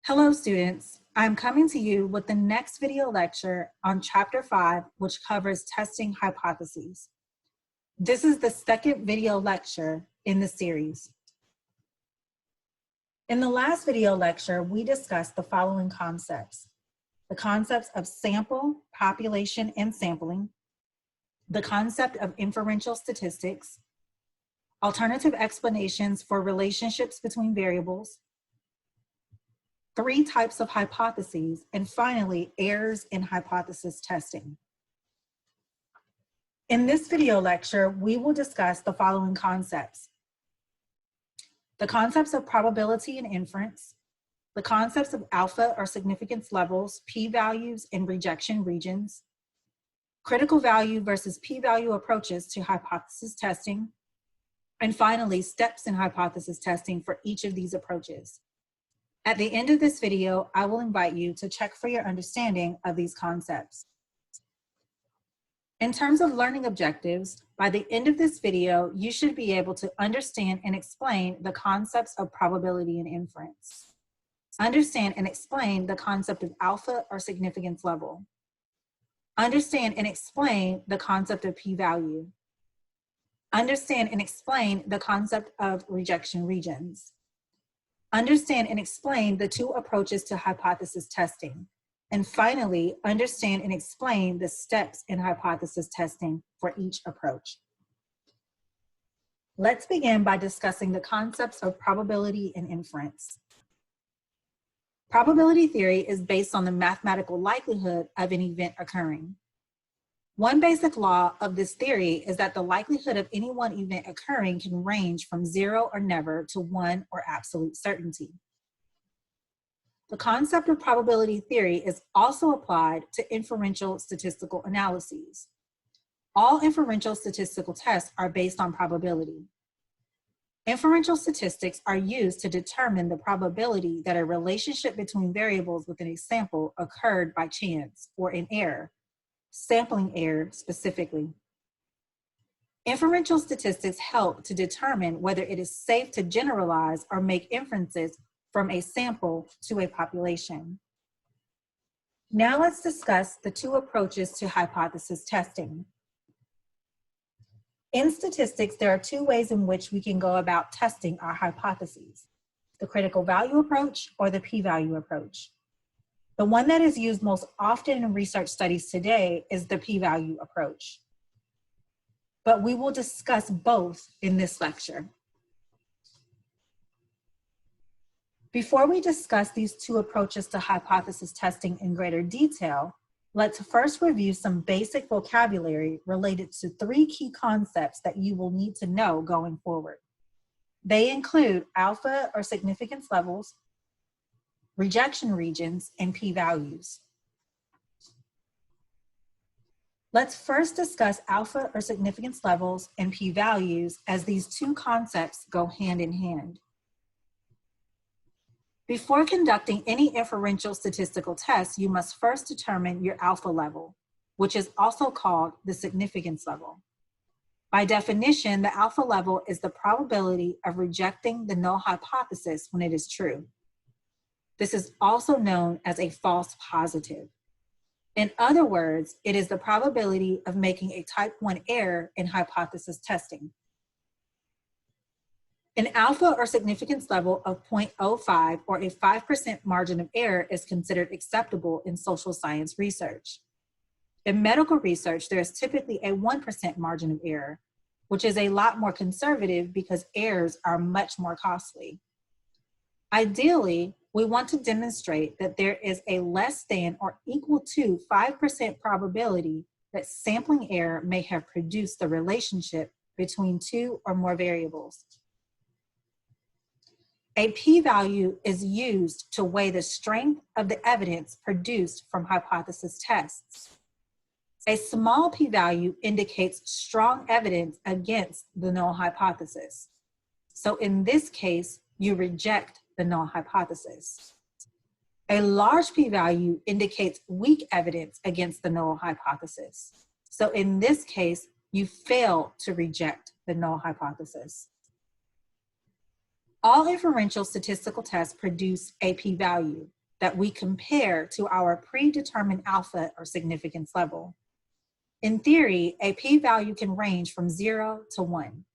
Hello students, I'm coming to you with the next video lecture on Chapter 5, which covers testing hypotheses. This is the second video lecture in the series. In the last video lecture, we discussed the following concepts. The concepts of sample, population, and sampling, the concept of inferential statistics, alternative explanations for relationships between variables, 3 types of hypotheses, and finally, errors in hypothesis testing. In this video lecture, we will discuss the following concepts. The concepts of probability and inference, the concepts of alpha or significance levels, p-values, and rejection regions, critical value versus p-value approaches to hypothesis testing, and finally, steps in hypothesis testing for each of these approaches. At the end of this video, I will invite you to check for your understanding of these concepts. In terms of learning objectives, by the end of this video, you should be able to understand and explain the concepts of probability and inference. Understand and explain the concept of alpha or significance level. Understand and explain the concept of p-value. Understand and explain the concept of rejection regions. Understand and explain the 2 approaches to hypothesis testing. And finally, understand and explain the steps in hypothesis testing for each approach. Let's begin by discussing the concepts of probability and inference. Probability theory is based on the mathematical likelihood of an event occurring. One basic law of this theory is that the likelihood of any one event occurring can range from 0 or never to 1 or absolute certainty. The concept of probability theory is also applied to inferential statistical analyses. All inferential statistical tests are based on probability. Inferential statistics are used to determine the probability that a relationship between variables within a sample occurred by chance or in error. Sampling error specifically. Inferential statistics help to determine whether it is safe to generalize or make inferences from a sample to a population. Now let's discuss the 2 approaches to hypothesis testing. In statistics, there are 2 ways in which we can go about testing our hypotheses: the critical value approach or the p-value approach. The one that is used most often in research studies today is the p-value approach. But we will discuss both in this lecture. Before we discuss these 2 approaches to hypothesis testing in greater detail, let's first review some basic vocabulary related to 3 key concepts that you will need to know going forward. They include alpha or significance levels, rejection regions, and p-values. Let's first discuss alpha or significance levels and p-values, as these 2 concepts go hand in hand. Before conducting any inferential statistical test, you must first determine your alpha level, which is also called the significance level. By definition, the alpha level is the probability of rejecting the null hypothesis when it is true. This is also known as a false positive. In other words, it is the probability of making a type 1 error in hypothesis testing. An alpha or significance level of 0.05 or a 5% margin of error is considered acceptable in social science research. In medical research, there is typically a 1% margin of error, which is a lot more conservative because errors are much more costly. Ideally, we want to demonstrate that there is a less than or equal to 5% probability that sampling error may have produced the relationship between 2 or more variables. A p-value is used to weigh the strength of the evidence produced from hypothesis tests. A small p-value indicates strong evidence against the null hypothesis. So in this case, you reject the null hypothesis. A large p-value indicates weak evidence against the null hypothesis. So in this case, you fail to reject the null hypothesis. All inferential statistical tests produce a p-value, that we compare to our predetermined alpha or significance level. In theory, a p-value can range from 0 to 1,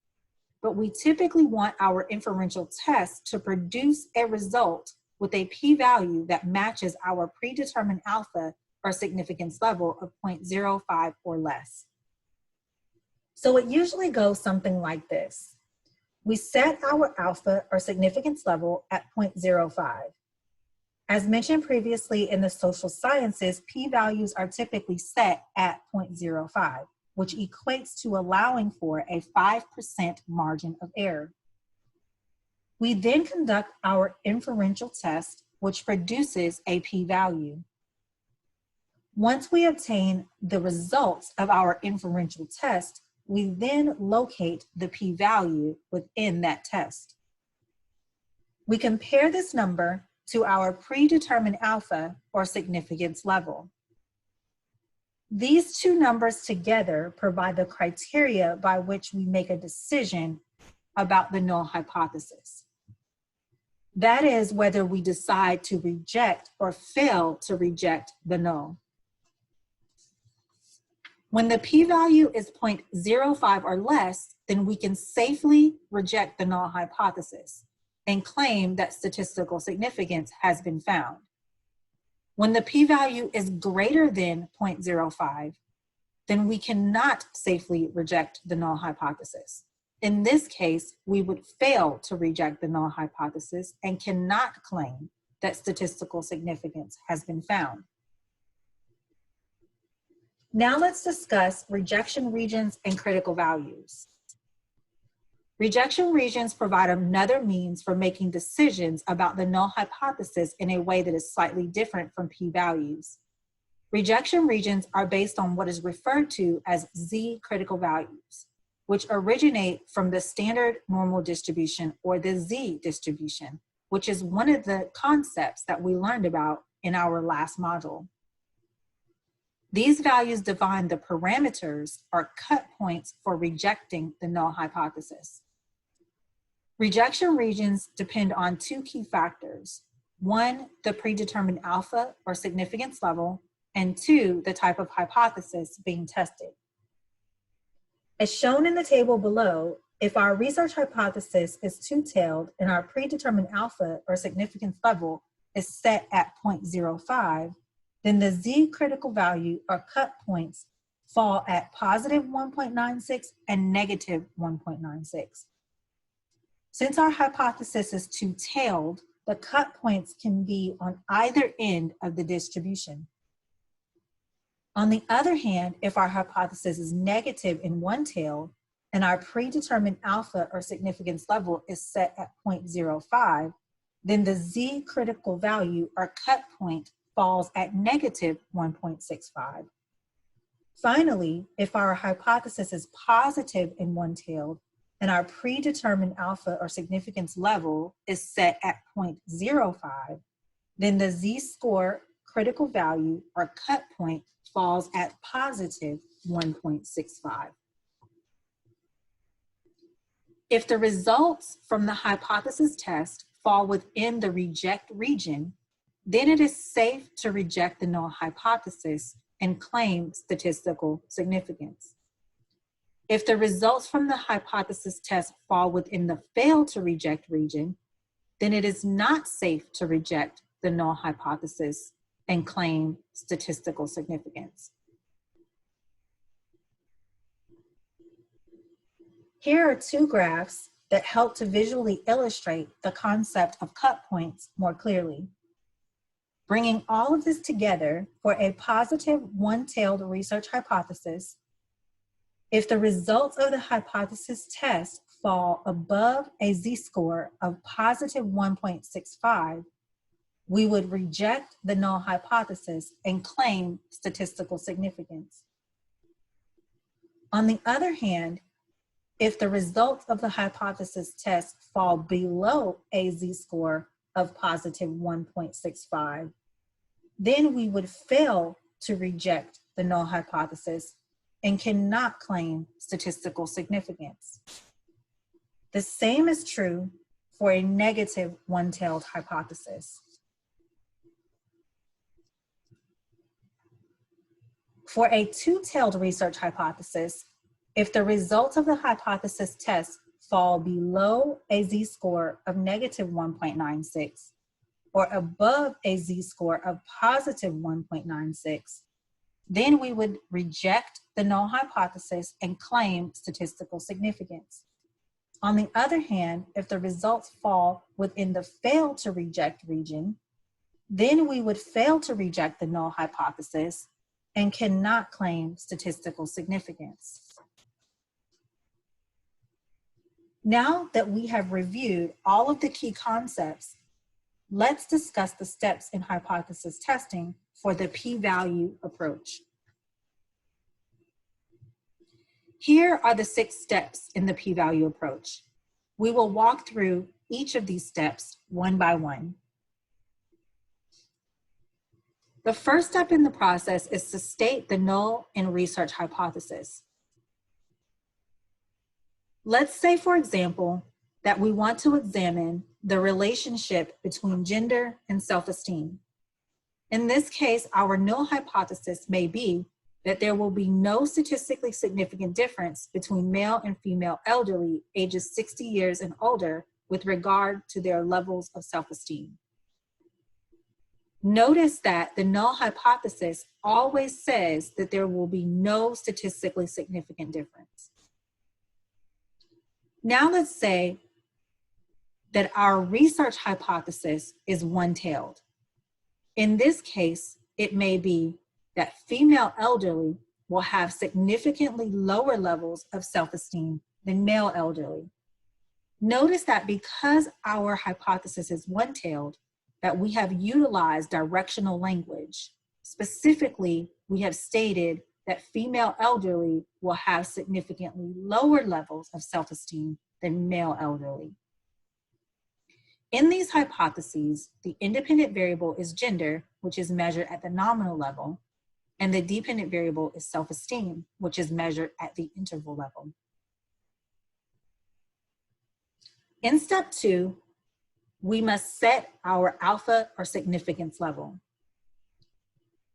but we typically want our inferential test to produce a result with a p-value that matches our predetermined alpha or significance level of 0.05 or less. So it usually goes something like this. We set our alpha or significance level at 0.05. As mentioned previously in the social sciences, p-values are typically set at 0.05, which equates to allowing for a 5% margin of error. We then conduct our inferential test, which produces a p-value. Once we obtain the results of our inferential test, we then locate the p-value within that test. We compare this number to our predetermined alpha or significance level. These two numbers together provide the criteria by which we make a decision about the null hypothesis. That is whether we decide to reject or fail to reject the null. When the p-value is 0.05 or less, then we can safely reject the null hypothesis and claim that statistical significance has been found. When the p-value is greater than 0.05, then we cannot safely reject the null hypothesis. In this case, we would fail to reject the null hypothesis and cannot claim that statistical significance has been found. Now let's discuss rejection regions and critical values. Rejection regions provide another means for making decisions about the null hypothesis in a way that is slightly different from p-values. Rejection regions are based on what is referred to as Z critical values, which originate from the standard normal distribution or the Z distribution, which is one of the concepts that we learned about in our last module. These values define the parameters or cut points for rejecting the null hypothesis. Rejection regions depend on two key factors. One, the predetermined alpha or significance level, and two, the type of hypothesis being tested. As shown in the table below, if our research hypothesis is two-tailed and our predetermined alpha or significance level is set at 0.05, then the Z critical value or cut points fall at positive 1.96 and negative 1.96. Since our hypothesis is two-tailed, the cut points can be on either end of the distribution. On the other hand, if our hypothesis is negative in one-tailed and our predetermined alpha or significance level is set at 0.05, then the Z critical value or cut point falls at negative 1.65. Finally, if our hypothesis is positive in one-tailed and our predetermined alpha or significance level is set at 0.05, then the Z-score critical value or cut point falls at positive 1.65. If the results from the hypothesis test fall within the reject region, then it is safe to reject the null hypothesis and claim statistical significance. If the results from the hypothesis test fall within the fail to reject region, then it is not safe to reject the null hypothesis and claim statistical significance. Here are two graphs that help to visually illustrate the concept of cut points more clearly. Bringing all of this together for a positive one-tailed research hypothesis, if the results of the hypothesis test fall above a Z-score of positive 1.65, we would reject the null hypothesis and claim statistical significance. On the other hand, if the results of the hypothesis test fall below a Z-score of positive 1.65, then we would fail to reject the null hypothesis and cannot claim statistical significance. The same is true for a negative one-tailed hypothesis. For a two-tailed research hypothesis, if the results of the hypothesis test fall below a z-score of negative 1.96 or above a z-score of positive 1.96, then we would reject the null hypothesis and claim statistical significance. On the other hand, if the results fall within the fail to reject region, then we would fail to reject the null hypothesis and cannot claim statistical significance. Now that we have reviewed all of the key concepts, let's discuss the steps in hypothesis testing for the p-value approach. Here are the 6 steps in the p-value approach. We will walk through each of these steps one by one. The first step in the process is to state the null and research hypothesis. Let's say, for example, that we want to examine the relationship between gender and self-esteem. In this case, our null hypothesis may be that there will be no statistically significant difference between male and female elderly ages 60 years and older with regard to their levels of self-esteem. Notice that the null hypothesis always says that there will be no statistically significant difference. Now let's say that our research hypothesis is one-tailed. In this case, it may be that female elderly will have significantly lower levels of self-esteem than male elderly. Notice that because our hypothesis is one-tailed, that we have utilized directional language. Specifically, we have stated that female elderly will have significantly lower levels of self-esteem than male elderly. In these hypotheses, the independent variable is gender, which is measured at the nominal level, and the dependent variable is self-esteem, which is measured at the interval level. In step 2, we must set our alpha or significance level.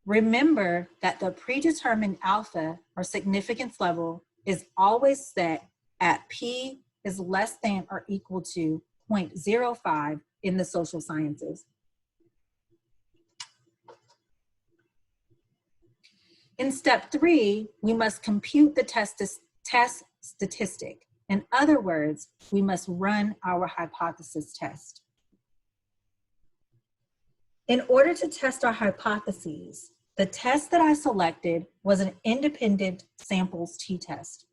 Remember that the predetermined alpha or significance level is always set at p is less than or equal to 0.05 in the social sciences. In step 3, we must compute the test statistic. In other words, we must run our hypothesis test. In order to test our hypotheses, the test that I selected was an independent samples t-test,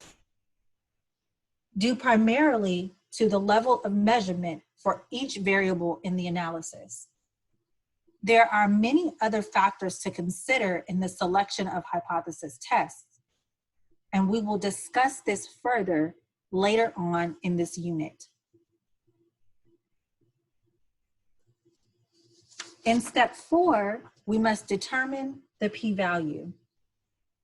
due primarily to the level of measurement for each variable in the analysis. There are many other factors to consider in the selection of hypothesis tests, and we will discuss this further later on in this unit. In step 4, we must determine the p-value.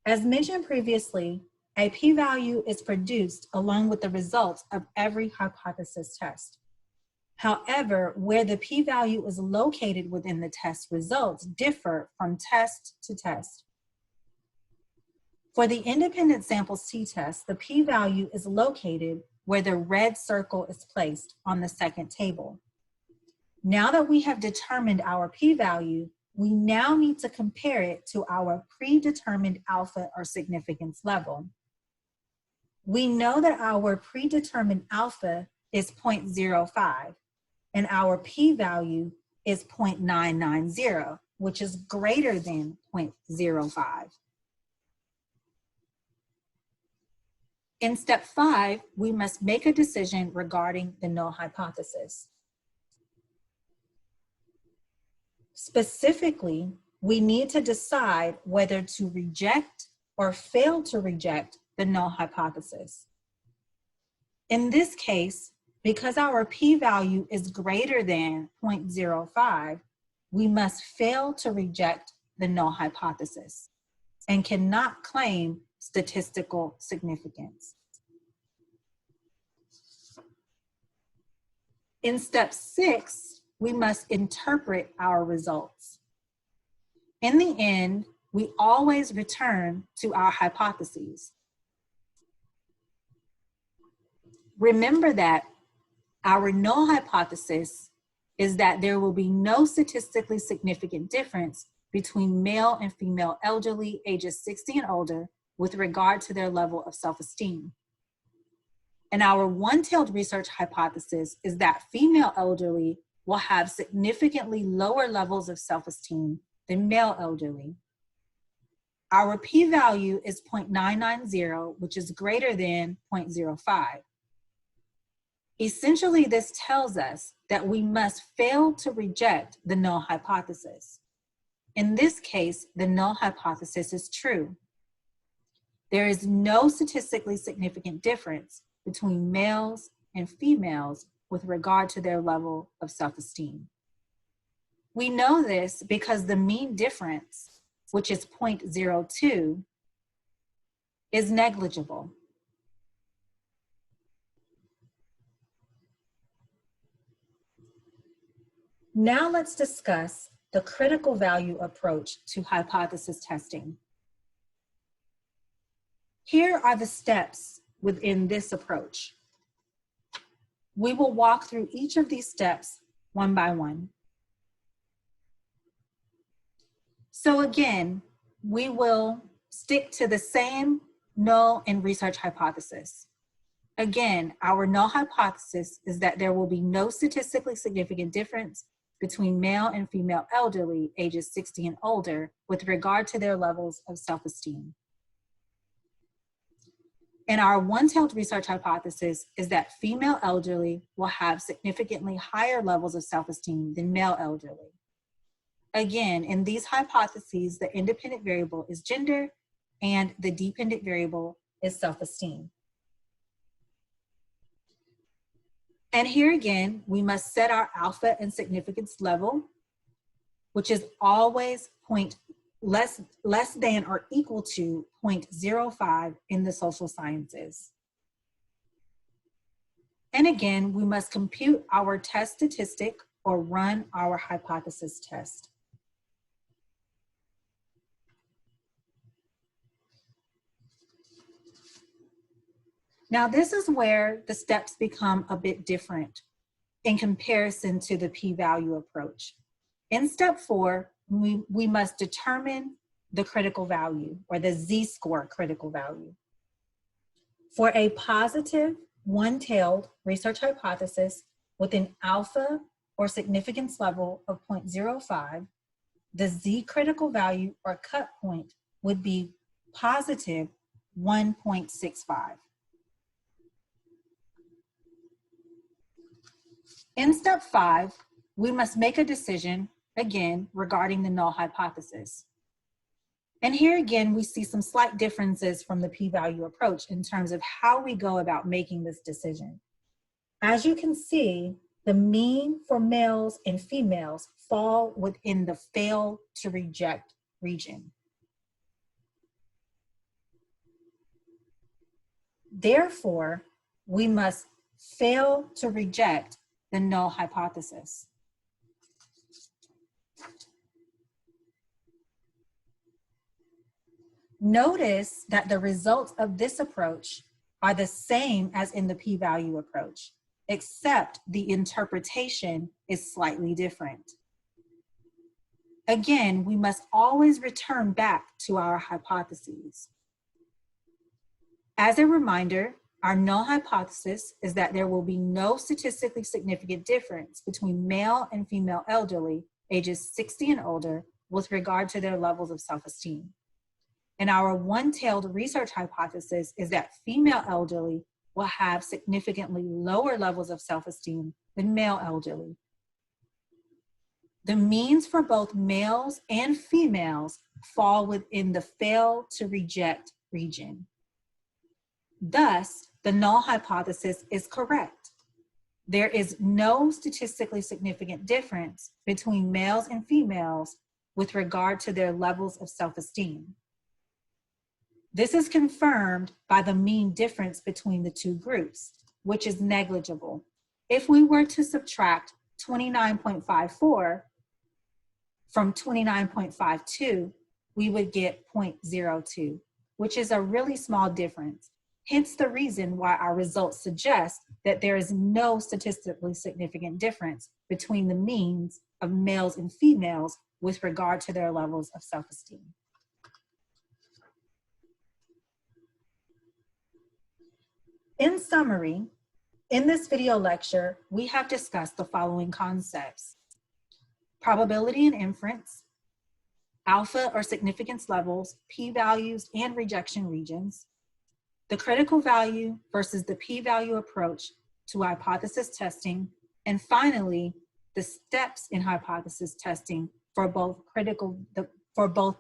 As mentioned previously, a p-value is produced along with the results of every hypothesis test. However, where the p-value is located within the test results differ from test to test. For the independent samples t-test, the p-value is located where the red circle is placed on the second table. Now that we have determined our p-value, we now need to compare it to our predetermined alpha or significance level. We know that our predetermined alpha is 0.05 and our p-value is 0.990, which is greater than 0.05. In step 5, we must make a decision regarding the null hypothesis. Specifically, we need to decide whether to reject or fail to reject the null hypothesis. In this case, because our p-value is greater than 0.05, we must fail to reject the null hypothesis and cannot claim statistical significance. In step 6, we must interpret our results. In the end, we always return to our hypotheses. Remember that our null hypothesis is that there will be no statistically significant difference between male and female elderly ages 60 and older with regard to their level of self-esteem. And our one-tailed research hypothesis is that female elderly will have significantly lower levels of self-esteem than male elderly. Our p-value is 0.990, which is greater than 0.05. Essentially, this tells us that we must fail to reject the null hypothesis. In this case, the null hypothesis is true. There is no statistically significant difference between males and females with regard to their level of self-esteem. We know this because the mean difference, which is 0.02, is negligible. Now let's discuss the critical value approach to hypothesis testing. Here are the steps within this approach. We will walk through each of these steps one by one. So again, we will stick to the same null and research hypothesis. Again, our null hypothesis is that there will be no statistically significant difference between male and female elderly ages 60 and older with regard to their levels of self-esteem. And our one-tailed research hypothesis is that female elderly will have significantly higher levels of self-esteem than male elderly. Again, in these hypotheses, the independent variable is gender and the dependent variable is self-esteem. And here again, we must set our alpha and significance level, which is always less than or equal to 0.05 in the social sciences. And again, we must compute our test statistic or run our hypothesis test. Now, this is where the steps become a bit different in comparison to the p-value approach. In step 4, we must determine the critical value or the z-score critical value. For a positive one-tailed research hypothesis with an alpha or significance level of 0.05, the z critical value or cut point would be positive 1.65. In step 5, we must make a decision, again, regarding the null hypothesis. And here again, we see some slight differences from the p-value approach in terms of how we go about making this decision. As you can see, the mean for males and females fall within the fail to reject region. Therefore, we must fail to reject the null hypothesis. Notice that the results of this approach are the same as in the p-value approach, except the interpretation is slightly different. Again, we must always return back to our hypotheses. As a reminder, our null hypothesis is that there will be no statistically significant difference between male and female elderly ages 60 and older with regard to their levels of self-esteem. And our one-tailed research hypothesis is that female elderly will have significantly lower levels of self-esteem than male elderly. The means for both males and females fall within the fail to reject region. Thus, the null hypothesis is correct. There is no statistically significant difference between males and females with regard to their levels of self-esteem. This is confirmed by the mean difference between the two groups, which is negligible. If we were to subtract 29.54 from 29.52, we would get 0.02, which is a really small difference. Hence the reason why our results suggest that there is no statistically significant difference between the means of males and females with regard to their levels of self-esteem. In summary, in this video lecture, we have discussed the following concepts: probability and inference, alpha or significance levels, p-values, and rejection regions, the critical value versus the p-value approach to hypothesis testing, and finally, the steps in hypothesis testing for both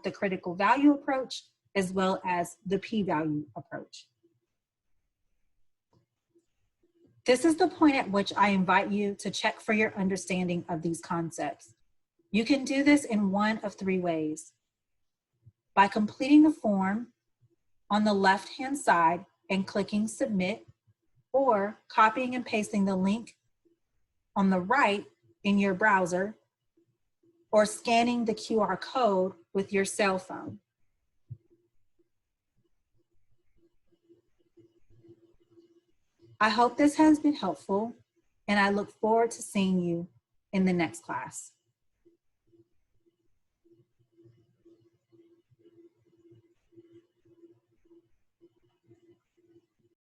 the critical value approach as well as the p-value approach. This is the point at which I invite you to check for your understanding of these concepts. You can do this in one of three ways: by completing the form on the left-hand side and clicking submit, or copying and pasting the link on the right in your browser, or scanning the QR code with your cell phone. I hope this has been helpful, and I look forward to seeing you in the next class.